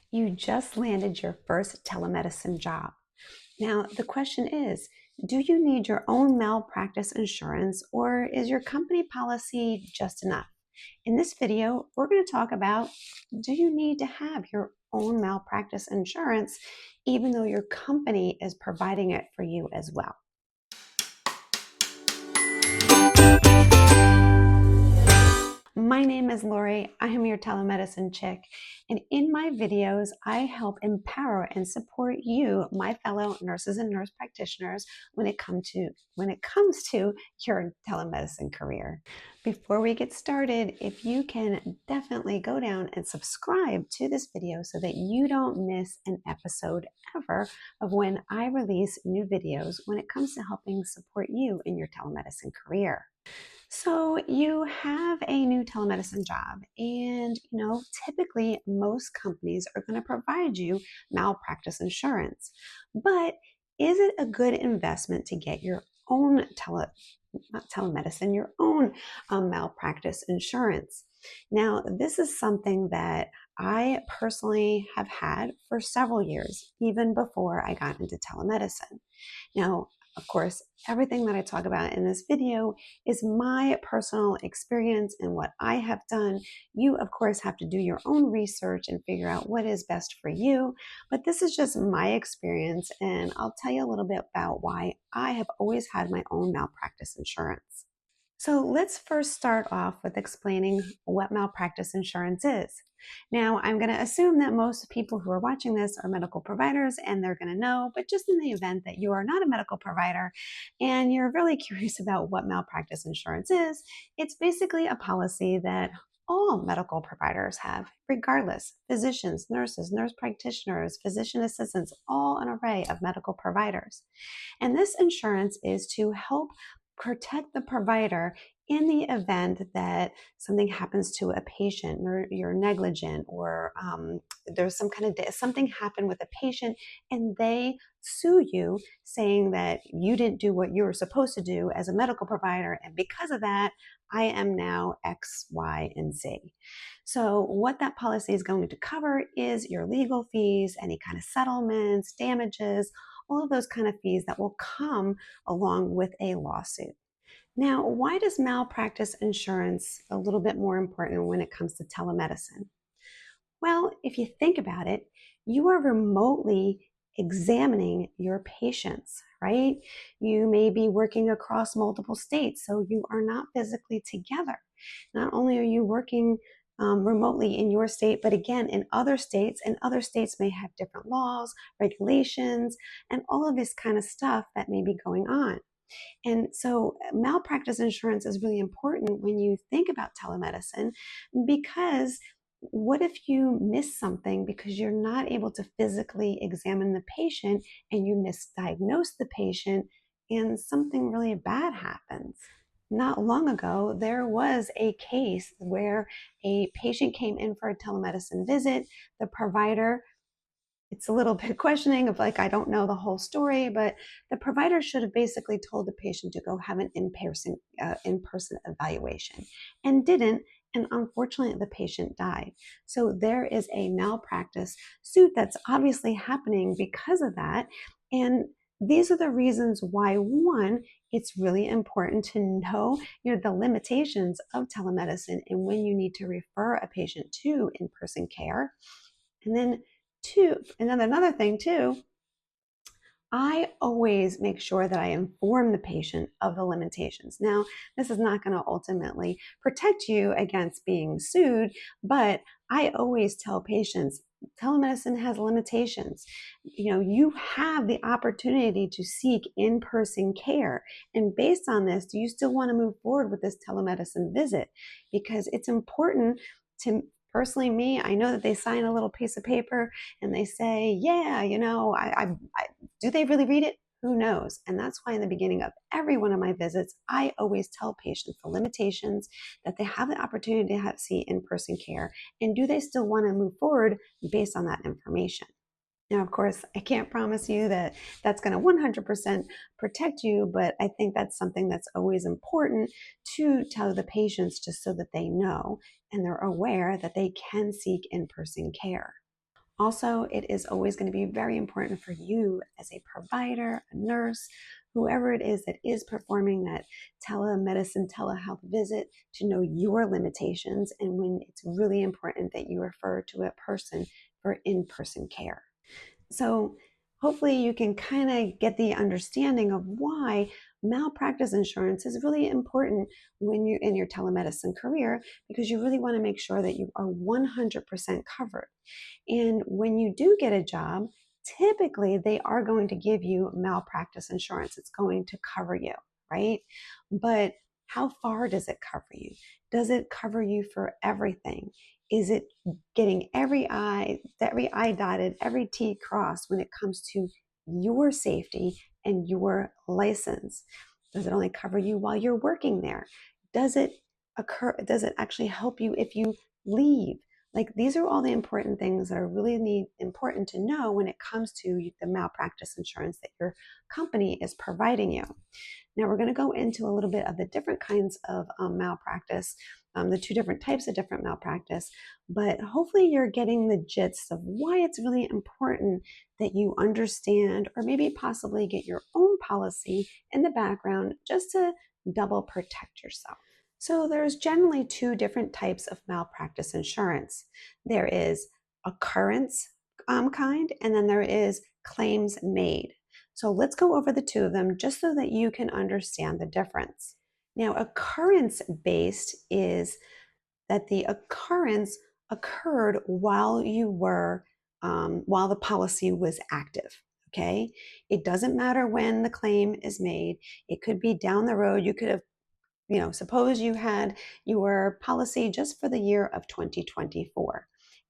You just landed your first telemedicine job. Now, the question is, do you need your own malpractice insurance or is your company policy just enough? In this video, we're going to talk about, do you need to have your own malpractice insurance even though your company is providing it for you as well? My name is Lori. I am your telemedicine chick, and in my videos, I help empower and support you, my fellow nurses and nurse practitioners, when it comes to your telemedicine career. Before we get started, if you can definitely go down and subscribe to this video so that you don't miss an episode ever of when I release new videos when it comes to helping support you in your telemedicine career. So you have a new telemedicine job, and typically most companies are going to provide you malpractice insurance. But is it a good investment to get your own not telemedicine, your own malpractice insurance? Now, this is something that I personally have had for several years, even before I got into telemedicine. Now, of course, everything that I talk about in this video is my personal experience and what I have done. You, of course, have to do your own research and figure out what is best for you. But this is just my experience, and I'll tell you a little bit about why I have always had my own malpractice insurance. So let's first start off with explaining what malpractice insurance is. Now, I'm going to assume that most people who are watching this are medical providers and they're going to know, but just in the event that you are not a medical provider and you're really curious about what malpractice insurance is, it's basically a policy that all medical providers have, regardless. Physicians, nurses, nurse practitioners, physician assistants, all an array of medical providers. And this insurance is to help protect the provider in the event that something happens to a patient, or you're negligent, or there's something happened with a patient and they sue you saying that you didn't do what you were supposed to do as a medical provider, and because of that I am now X, Y, and Z. So what that policy is going to cover is your legal fees, any kind of settlements, damages, all of those kind of fees that will come along with a lawsuit. Now, why does malpractice insurance a little bit more important when it comes to telemedicine? Well, if you think about it, you are remotely examining your patients, right? You may be working across multiple states, so you are not physically together. Not only are you working remotely in your state, but again, in other states, and other states may have different laws, regulations, and all of this kind of stuff that may be going on. And so malpractice insurance is really important when you think about telemedicine, because what if you miss something because you're not able to physically examine the patient and you misdiagnose the patient and something really bad happens? Not long ago, there was a case where a patient came in for a telemedicine visit. The provider, it's a little bit questioning of like, I don't know the whole story, but the provider should have basically told the patient to go have an in-person evaluation and didn't. And unfortunately, the patient died. So there is a malpractice suit that's obviously happening because of that. And these are the reasons why, one, it's really important to know the limitations of telemedicine and when you need to refer a patient to in-person care. And then another thing too, I always make sure that I inform the patient of the limitations. Now, this is not going to ultimately protect you against being sued, but I always tell patients, telemedicine has limitations. You have the opportunity to seek in-person care. And based on this, do you still want to move forward with this telemedicine visit? Because it's important to, personally, me, I know that they sign a little piece of paper and they say, yeah, do they really read it? Who knows? And that's why in the beginning of every one of my visits, I always tell patients the limitations, that they have the opportunity to see in-person care, and do they still want to move forward based on that information. Now, of course, I can't promise you that that's going to 100% protect you, but I think that's something that's always important to tell the patients, just so that they know and they're aware that they can seek in-person care. Also, it is always going to be very important for you as a provider, a nurse, whoever it is that is performing that telemedicine, telehealth visit, to know your limitations and when it's really important that you refer to a person for in-person care. So hopefully you can kind of get the understanding of why malpractice insurance is really important when you're in your telemedicine career, because you really want to make sure that you are 100% covered. And when you do get a job, typically they are going to give you malpractice insurance. It's going to cover you, right? But how far does it cover you? Does it cover you for everything? Is it getting every I dotted, every T crossed when it comes to your safety and your license? Does it only cover you while you're working there? Does it actually help you if you leave? Like, these are all the important things that are really important to know when it comes to the malpractice insurance that your company is providing you. Now, we're going to go into a little bit of the different kinds of malpractice, the two different types of different malpractice, but hopefully you're getting the gist of why it's really important that you understand or maybe possibly get your own policy in the background just to double protect yourself. So there's generally two different types of malpractice insurance. There is occurrence kind, and then there is claims made. So let's go over the two of them just so that you can understand the difference. Now, occurrence-based is that the occurrence occurred while while the policy was active. Okay, it doesn't matter when the claim is made. It could be down the road. You could have, suppose you had your policy just for the year of 2024.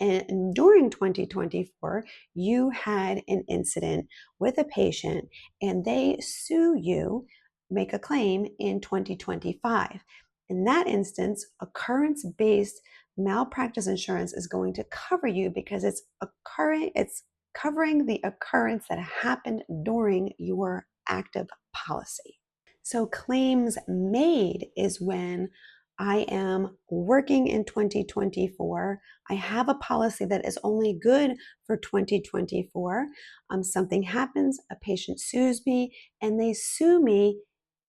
And during 2024, you had an incident with a patient and they sue you, make a claim in 2025. In that instance, occurrence based malpractice insurance is going to cover you because it's covering the occurrence that happened during your active policy. So claims made is when I am working in 2024. I have a policy that is only good for 2024. Something happens, a patient sues me, and they sue me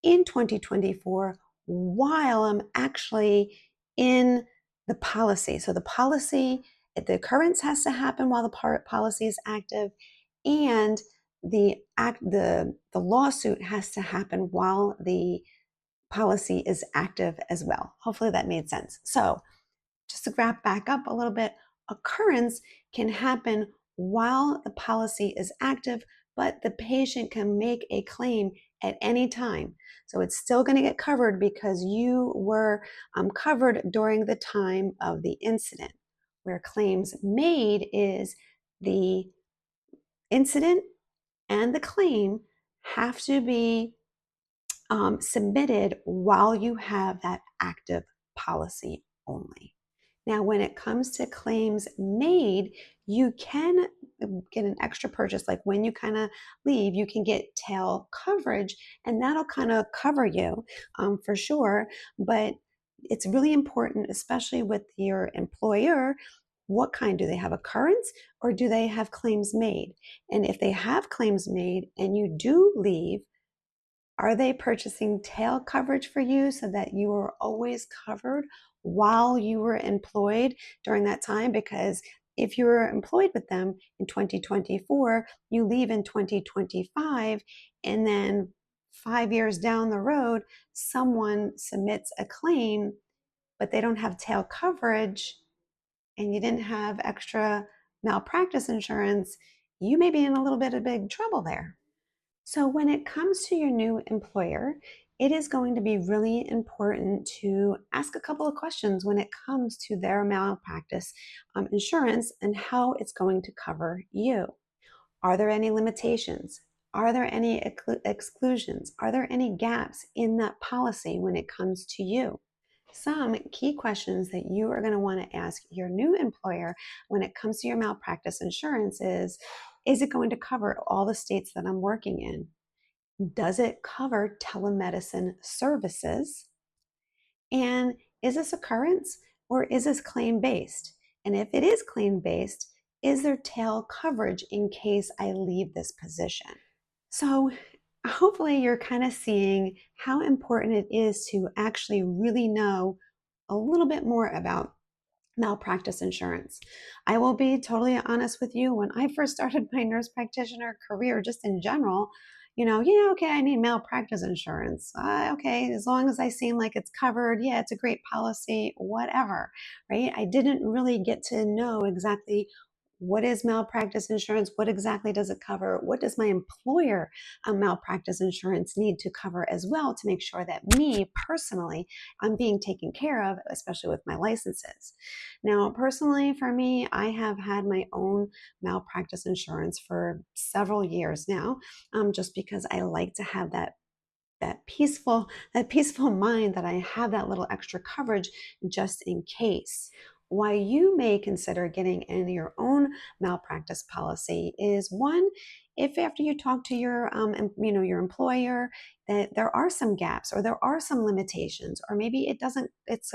in 2024 while I'm actually in the policy. So the occurrence has to happen while the policy is active, and the lawsuit has to happen while the policy is active as well. Hopefully that made sense. So just to wrap back up a little bit, occurrence can happen while the policy is active, but the patient can make a claim at any time. So it's still going to get covered because you were covered during the time of the incident. Where claims made is the incident and the claim have to be submitted while you have that active policy only. Now, when it comes to claims made, you can get an extra purchase. Like when you kind of leave, you can get tail coverage, and that'll kind of cover you for sure. But it's really important, especially with your employer. What kind? Do they have occurrence or do they have claims made? And if they have claims made and you do leave, are they purchasing tail coverage for you so that you are always covered while you were employed during that time? Because if you were employed with them in 2024, you leave in 2025, and then 5 years down the road, someone submits a claim, but they don't have tail coverage, and you didn't have extra malpractice insurance, you may be in a little bit of big trouble there. So when it comes to your new employer, it is going to be really important to ask a couple of questions when it comes to their malpractice insurance and how it's going to cover you. Are there any limitations? Are there any exclusions? Are there any gaps in that policy when it comes to you? Some key questions that you are going to want to ask your new employer when it comes to your malpractice insurance is it going to cover all the states that I'm working in? Does it cover telemedicine services? And is this occurrence or is this claim based? And if it is claim based, is there tail coverage in case I leave this position? So hopefully you're kind of seeing how important it is to actually really know a little bit more about malpractice insurance. I will be totally honest with you. When I first started my nurse practitioner career, just in general, yeah, okay, I need malpractice insurance. Okay, as long as I seem like it's covered, yeah, it's a great policy, whatever, right? I didn't really get to know exactly what is malpractice insurance, what exactly does it cover, what does my employer malpractice insurance need to cover as well to make sure that me personally, I'm being taken care of, especially with my licenses. Now, personally, for me, I have had my own malpractice insurance for several years now, just because I like to have that peaceful mind that I have that little extra coverage just in case. Why you may consider getting in your own malpractice policy is one, if after you talk to your employer, that there are some gaps or there are some limitations, or maybe it's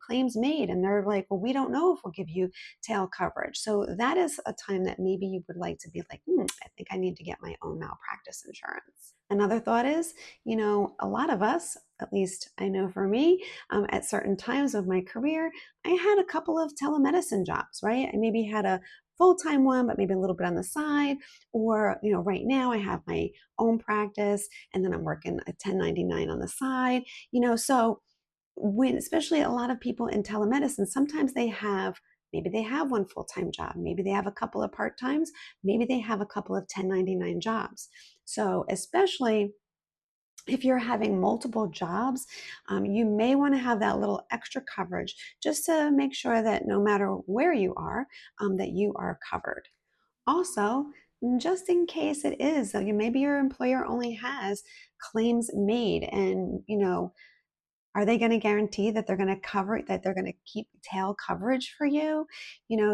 claims made and they're like, well, we don't know if we'll give you tail coverage. So that is a time that maybe you would like to be like, I think I need to get my own malpractice insurance. Another thought is, a lot of us, at least I know for me, at certain times of my career, I had a couple of telemedicine jobs, right? I maybe had a full-time one, but maybe a little bit on the side. Or, right now I have my own practice and then I'm working a 1099 on the side, so when, especially a lot of people in telemedicine, sometimes maybe they have one full-time job, maybe they have a couple of part-times, maybe they have a couple of 1099 jobs. So especially if you're having multiple jobs, you may want to have that little extra coverage just to make sure that no matter where you are, that you are covered. Also, just in case it is, so maybe your employer only has claims made, and are they going to guarantee that they're going to cover, that they're going to keep tail coverage for you?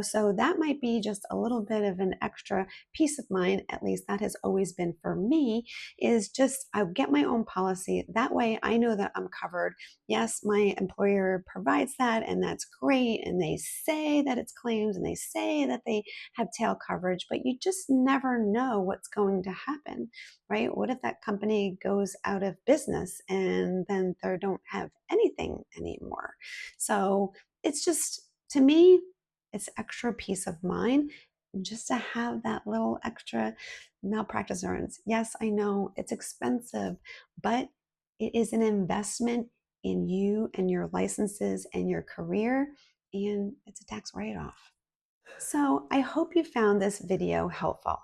So that might be just a little bit of an extra peace of mind. At least that has always been for me, is just I get my own policy. That way I know that I'm covered. Yes, my employer provides that and that's great. And they say that it's claims and they say that they have tail coverage, but you just never know what's going to happen, right? What if that company goes out of business and then they don't have anything anymore? So it's just, to me, it's extra peace of mind just to have that little extra malpractice insurance. Yes, I know it's expensive, but it is an investment in you and your licenses and your career, and it's a tax write-off. So I hope you found this video helpful.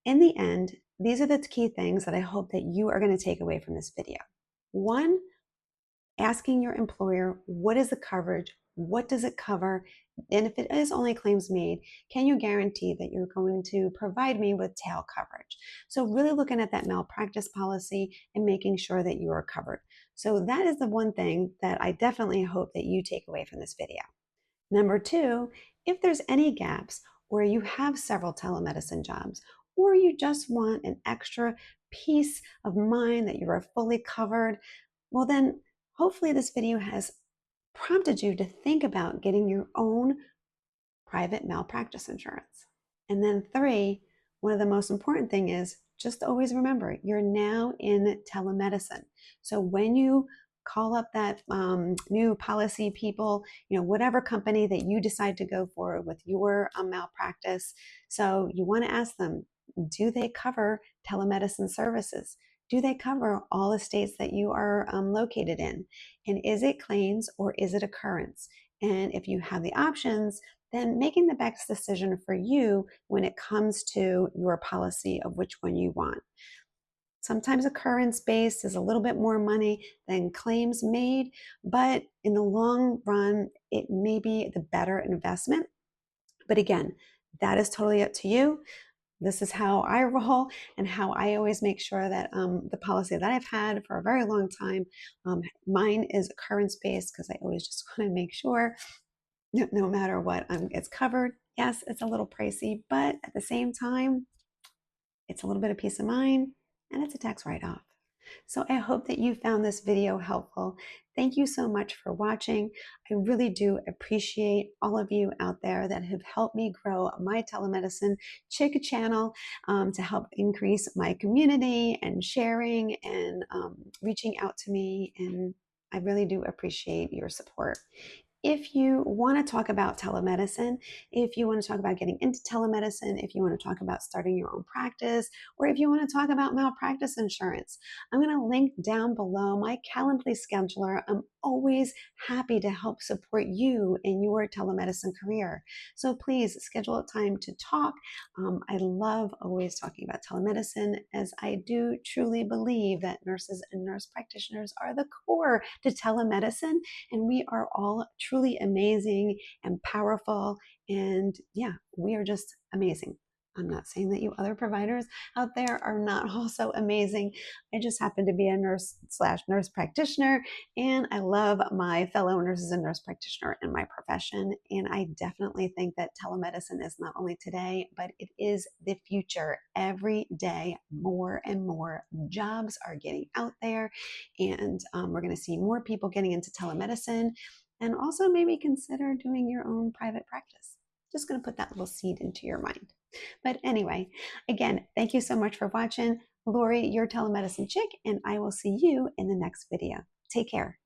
In the end, these are the key things that I hope that you are going to take away from this video. One, asking your employer, what is the coverage? What does it cover? And if it is only claims made, can you guarantee that you're going to provide me with tail coverage? So really looking at that malpractice policy and making sure that you are covered. So that is the one thing that I definitely hope that you take away from this video. Number two, if there's any gaps where you have several telemedicine jobs, or you just want an extra peace of mind that you are fully covered, well then hopefully this video has prompted you to think about getting your own private malpractice insurance. And then three, one of the most important thing is just always remember, you're now in telemedicine. So when you call up that new policy people, whatever company that you decide to go for with your malpractice, so you want to ask them, do they cover telemedicine services? Do they cover all the states that you are located in? And is it claims or is it occurrence? And if you have the options, then making the best decision for you when it comes to your policy of which one you want. Sometimes occurrence based is a little bit more money than claims made, but in the long run, it may be the better investment. But again, that is totally up to you. This is how I roll and how I always make sure that the policy that I've had for a very long time, mine is occurrence based because I always just want to make sure no matter what, it's covered. Yes, it's a little pricey, but at the same time, it's a little bit of peace of mind and it's a tax write-off. So I hope that you found this video helpful. Thank you so much for watching. I really do appreciate all of you out there that have helped me grow my telemedicine chick channel to help increase my community and sharing and reaching out to me. And I really do appreciate your support. If you want to talk about telemedicine, if you want to talk about getting into telemedicine, if you want to talk about starting your own practice, or if you want to talk about malpractice insurance, I'm going to link down below my Calendly scheduler. I'm always happy to help support you in your telemedicine career. So please schedule a time to talk. I love always talking about telemedicine, as I do truly believe that nurses and nurse practitioners are the core to telemedicine, and we are all truly amazing and powerful. And yeah, we are just amazing. I'm not saying that you other providers out there are not also amazing. I just happen to be a nurse/nurse practitioner, and I love my fellow nurses and nurse practitioner in my profession. And I definitely think that telemedicine is not only today, but it is the future. Every day, more and more jobs are getting out there, and we're going to see more people getting into telemedicine. And also maybe consider doing your own private practice. Just going to put that little seed into your mind. But anyway, again, thank you so much for watching. Lori, your telemedicine chick, and I will see you in the next video. Take care.